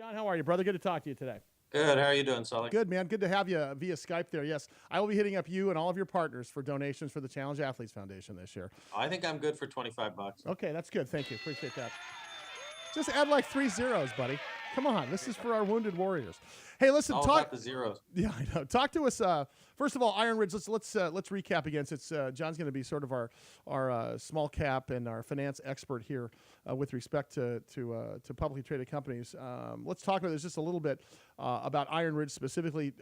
John, how are you, brother? Good to talk to you today. Good. How are you doing, Sully? Good, man. Good to have you via Skype there. Yes, I will be hitting up you and all of your partners for donations for the Challenge Athletes Foundation this year. I think I'm good for $25. Okay, that's good. Thank you. Appreciate that. Just add like 3 zeros, buddy. Come on, this is for our wounded warriors. Hey, listen, All about the zeros. Yeah, I know. Talk to us. First of all, Ironridge. Let's recap again. Since John's going to be sort of our small cap and our finance expert here with respect to publicly traded companies. Let's talk about this just a little bit about Ironridge specifically,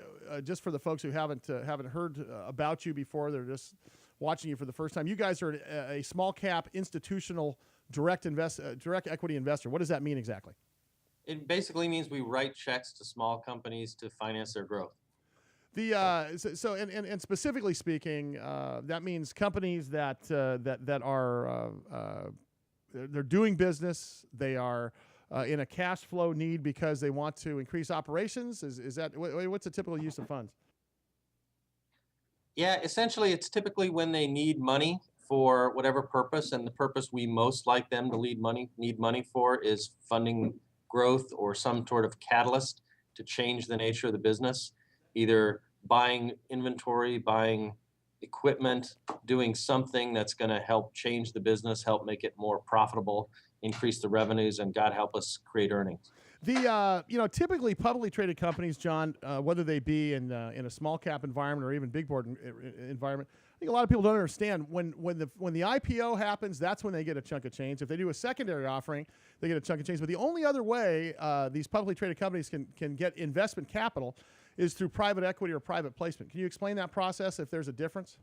just for the folks who haven't heard about you before. They're just watching you for the first time. You guys are a small cap institutional direct equity investor. What does that mean exactly? It basically means we write checks to small companies to finance their growth. And specifically speaking, that means companies that are they're doing business. They are in a cash flow need because they want to increase operations. Is that what's a typical use of funds? Yeah, essentially, it's typically when they need money for whatever purpose, and the purpose we most like them to need money for is funding growth or some sort of catalyst to change the nature of the business, either buying inventory, buying equipment, doing something that's going to help change the business, help make it more profitable, increase the revenues, and God help us create earnings. Typically publicly traded companies, John, whether they be in a small cap environment or even big board environment, I think a lot of people don't understand when the IPO happens, that's when they get a chunk of change. If they do a secondary offering, they get a chunk of change. But the only other way these publicly traded companies can get investment capital is through private equity or private placement. Can you explain that process if there's a difference?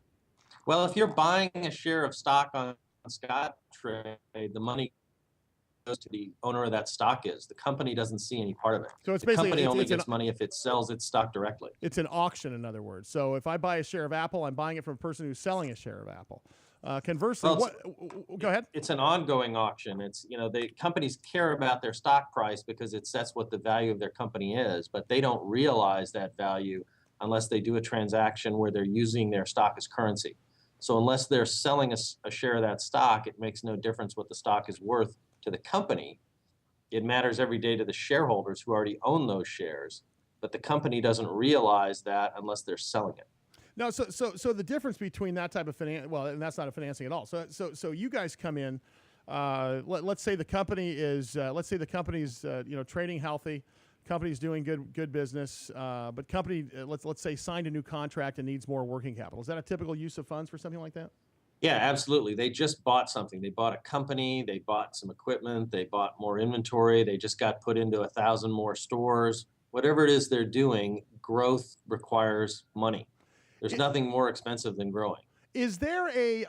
Well, if you're buying a share of stock on Scottrade, the money goes to the owner of that stock is. The company doesn't see any part of it. So it's the basically company only gets money if it sells its stock directly. It's an auction, in other words. So if I buy a share of Apple, I'm buying it from a person who's selling a share of Apple. Conversely, go ahead. It's an ongoing auction. It's the companies care about their stock price because that's what the value of their company is, but they don't realize that value unless they do a transaction where they're using their stock as currency. So unless they're selling a share of that stock, it makes no difference what the stock is worth to the company. It matters every day to the shareholders who already own those shares, but the company doesn't realize that unless they're selling it. No, so the difference between that type of finance, well, and that's not a financing at all. So you guys come in. Let's say the company is, trading healthy, company's doing good business, but company, let's say signed a new contract and needs more working capital. Is that a typical use of funds for something like that? Yeah, absolutely. They just bought something. They bought a company. They bought some equipment. They bought more inventory. They just got put into 1,000 more stores. Whatever it is they're doing, growth requires money. There's nothing more expensive than growing. Is there a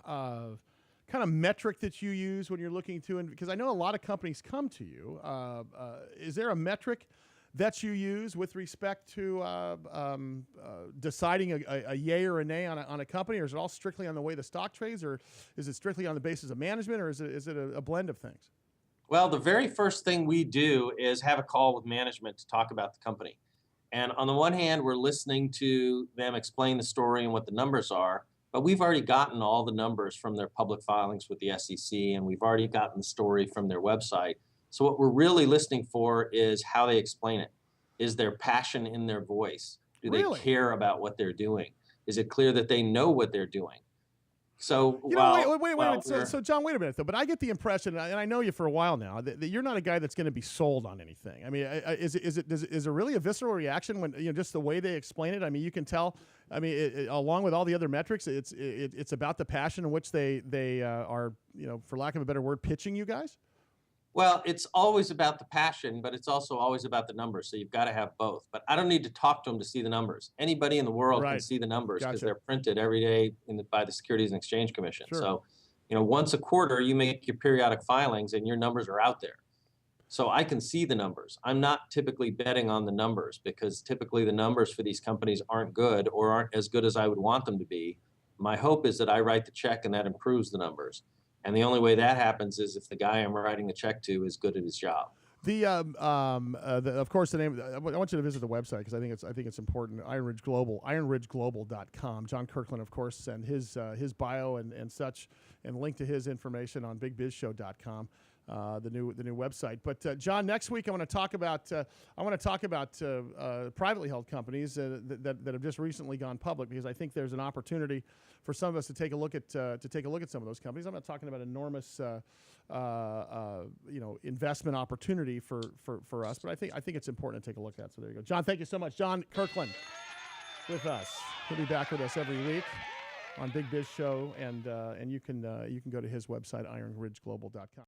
kind of metric that you use when you're looking to? Because I know a lot of companies come to you. Is there a metric that you use with respect to deciding a yay or a nay on a company, or is it all strictly on the way the stock trades, or is it strictly on the basis of management, or is it a blend of things? Well, the very first thing we do is have a call with management to talk about the company. And on the one hand, we're listening to them explain the story and what the numbers are, but we've already gotten all the numbers from their public filings with the SEC, and we've already gotten the story from their website. So what we're really listening for is how they explain it. Is there passion in their voice? Do they care about what they're doing? Is it clear that they know what they're doing? So wait a minute. So John, wait a minute though. But I get the impression, and I know you for a while now, that you're not a guy that's going to be sold on anything. I mean, is it really a visceral reaction when just the way they explain it? I mean, you can tell. I mean, along with all the other metrics, it's about the passion in which they are, for lack of a better word, pitching you guys. Well, it's always about the passion, but it's also always about the numbers. So you've got to have both. But I don't need to talk to them to see the numbers. Anybody in the world can see the numbers because they're printed every day by the Securities and Exchange Commission. Sure. So, once a quarter, you make your periodic filings and your numbers are out there. So I can see the numbers. I'm not typically betting on the numbers because typically the numbers for these companies aren't good or aren't as good as I would want them to be. My hope is that I write the check and that improves the numbers. And the only way that happens is if the guy I'm writing the check to is good at his job. Of course, the name. I want you to visit the website because I think it's important. Ironridge Global, ironridgeglobal.com. John Kirkland, of course, and his bio and such, and link to his information on bigbizshow.com. the new website. But John, next week I want to talk about privately held companies that have just recently gone public, because I think there's an opportunity for some of us to take a look at some of those companies. I'm not talking about enormous investment opportunity for us, but I think it's important to take a look at. So there you go, John. Thank you so much, John Kirkland, with us. He'll be back with us every week on Big Biz Show, and you can go to his website, ironridgeglobal.com.